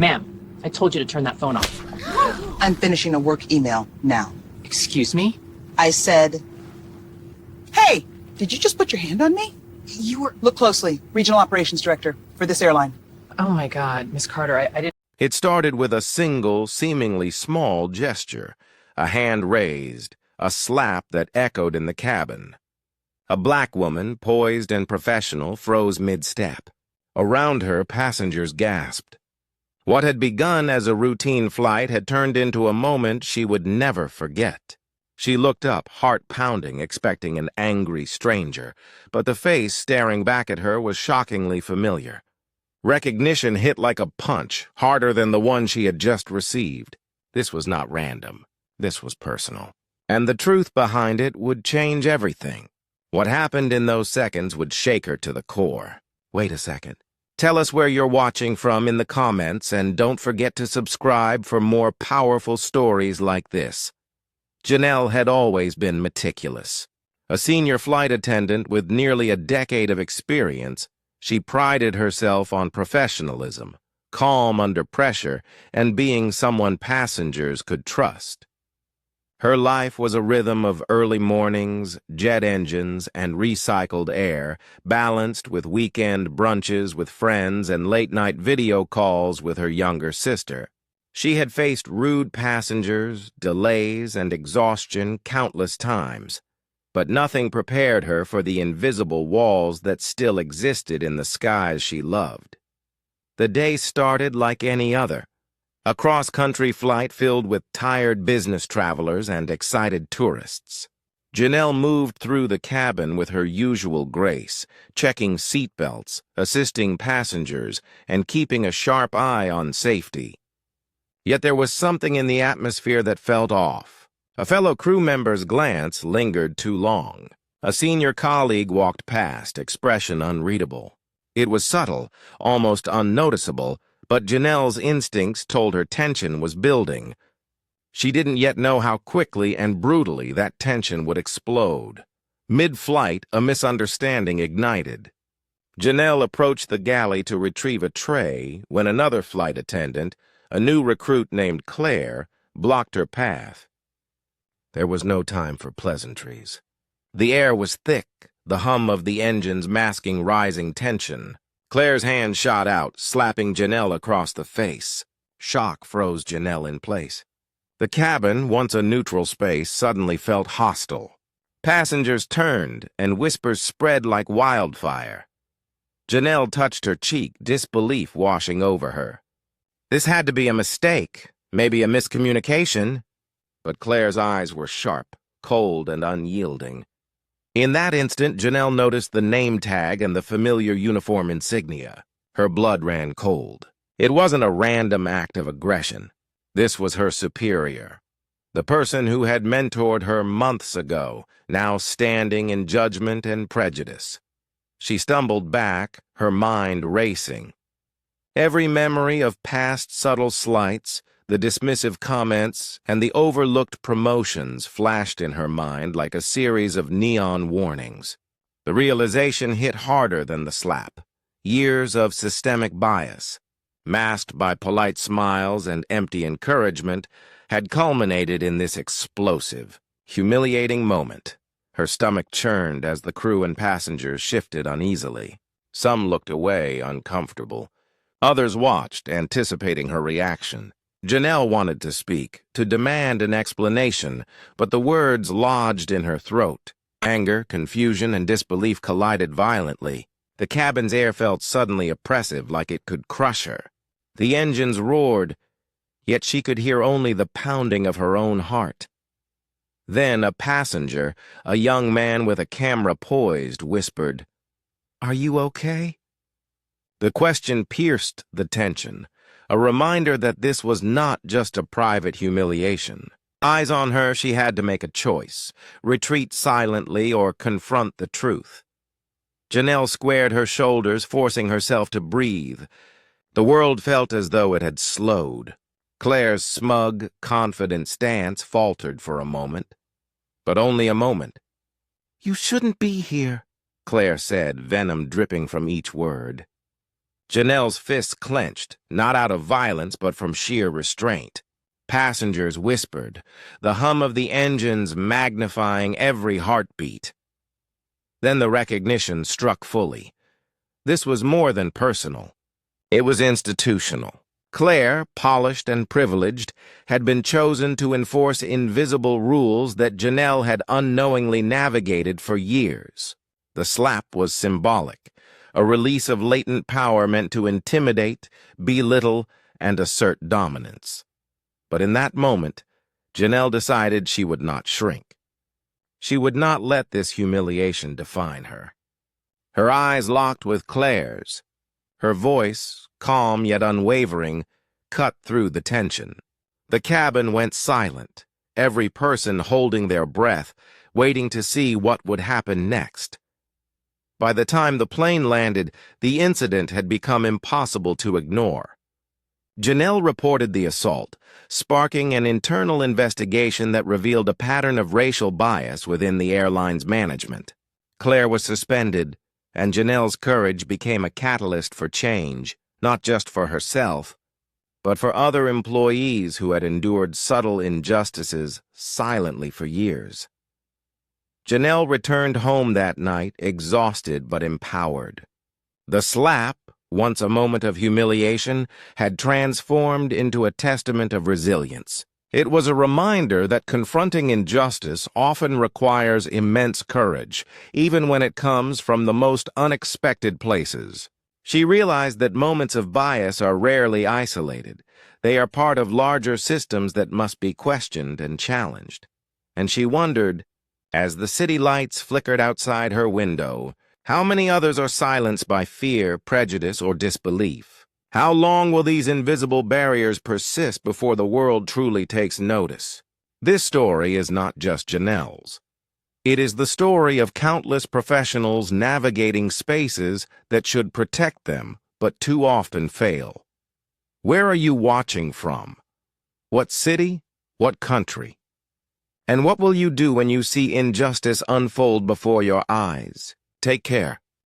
Ma'am, I told you to turn that phone off. I'm finishing a work email now. Excuse me? I said, hey, did you just put your hand on me? You were... Look closely. Regional Operations Director for this airline. Oh my God, Miss Carter, I didn't... It started with a single, seemingly small gesture, a hand raised, a slap that echoed in the cabin. A black woman, poised and professional, froze mid-step. Around her, passengers gasped. What had begun as a routine flight had turned into a moment she would never forget. She looked up, heart pounding, expecting an angry stranger, but the face staring back at her was shockingly familiar. Recognition hit like a punch, harder than the one she had just received. This was not random. This was personal. And the truth behind it would change everything. What happened in those seconds would shake her to the core. Wait a second. Tell us where you're watching from in the comments, and don't forget to subscribe for more powerful stories like this. Janelle had always been meticulous. A senior flight attendant with nearly a decade of experience, she prided herself on professionalism, calm under pressure, and being someone passengers could trust. Her life was a rhythm of early mornings, jet engines, and recycled air, balanced with weekend brunches with friends and late-night video calls with her younger sister. She had faced rude passengers, delays, and exhaustion countless times, but nothing prepared her for the invisible walls that still existed in the skies she loved. The day started like any other. A cross-country flight filled with tired business travelers and excited tourists. Janelle moved through the cabin with her usual grace, checking seatbelts, assisting passengers, and keeping a sharp eye on safety. Yet there was something in the atmosphere that felt off. A fellow crew member's glance lingered too long. A senior colleague walked past, expression unreadable. It was subtle, almost unnoticeable, but Janelle's instincts told her tension was building. She didn't yet know how quickly and brutally that tension would explode. Mid-flight, a misunderstanding ignited. Janelle approached the galley to retrieve a tray when another flight attendant, a new recruit named Claire, blocked her path. There was no time for pleasantries. The air was thick, the hum of the engines masking rising tension. Claire's hand shot out, slapping Janelle across the face. Shock froze Janelle in place. The cabin, once a neutral space, suddenly felt hostile. Passengers turned, and whispers spread like wildfire. Janelle touched her cheek, disbelief washing over her. This had to be a mistake, maybe a miscommunication. But Claire's eyes were sharp, cold, and unyielding. In that instant, Janelle noticed the name tag and the familiar uniform insignia. Her blood ran cold. It wasn't a random act of aggression. This was her superior. The person who had mentored her months ago, now standing in judgment and prejudice. She stumbled back, her mind racing. Every memory of past subtle slights, the dismissive comments, and the overlooked promotions flashed in her mind like a series of neon warnings. The realization hit harder than the slap. Years of systemic bias, masked by polite smiles and empty encouragement, had culminated in this explosive, humiliating moment. Her stomach churned as the crew and passengers shifted uneasily. Some looked away, uncomfortable. Others watched, anticipating her reaction. Janelle wanted to speak, to demand an explanation, but the words lodged in her throat. Anger, confusion, and disbelief collided violently. The cabin's air felt suddenly oppressive, like it could crush her. The engines roared, yet she could hear only the pounding of her own heart. Then a passenger, a young man with a camera poised, whispered, "Are you okay?" The question pierced the tension. A reminder that this was not just a private humiliation. Eyes on her, she had to make a choice, retreat silently or confront the truth. Janelle squared her shoulders, forcing herself to breathe. The world felt as though it had slowed. Claire's smug, confident stance faltered for a moment. But only a moment. "You shouldn't be here," Claire said, venom dripping from each word. Janelle's fists clenched, not out of violence but from sheer restraint. Passengers whispered, the hum of the engines magnifying every heartbeat. Then the recognition struck fully. This was more than personal. It was institutional. Claire, polished and privileged, had been chosen to enforce invisible rules that Janelle had unknowingly navigated for years. The slap was symbolic, a release of latent power meant to intimidate, belittle, and assert dominance. But in that moment, Janelle decided she would not shrink. She would not let this humiliation define her. Her eyes locked with Claire's. Her voice, calm yet unwavering, cut through the tension. The cabin went silent, every person holding their breath, waiting to see what would happen next. By the time the plane landed, the incident had become impossible to ignore. Janelle reported the assault, sparking an internal investigation that revealed a pattern of racial bias within the airline's management. Claire was suspended, and Janelle's courage became a catalyst for change, not just for herself, but for other employees who had endured subtle injustices silently for years. Janelle returned home that night, exhausted but empowered. The slap, once a moment of humiliation, had transformed into a testament of resilience. It was a reminder that confronting injustice often requires immense courage, even when it comes from the most unexpected places. She realized that moments of bias are rarely isolated. They are part of larger systems that must be questioned and challenged. And she wondered, as the city lights flickered outside her window, how many others are silenced by fear, prejudice, or disbelief? How long will these invisible barriers persist before the world truly takes notice? This story is not just Janelle's. It is the story of countless professionals navigating spaces that should protect them, but too often fail. Where are you watching from? What city? What country? And what will you do when you see injustice unfold before your eyes? Take care.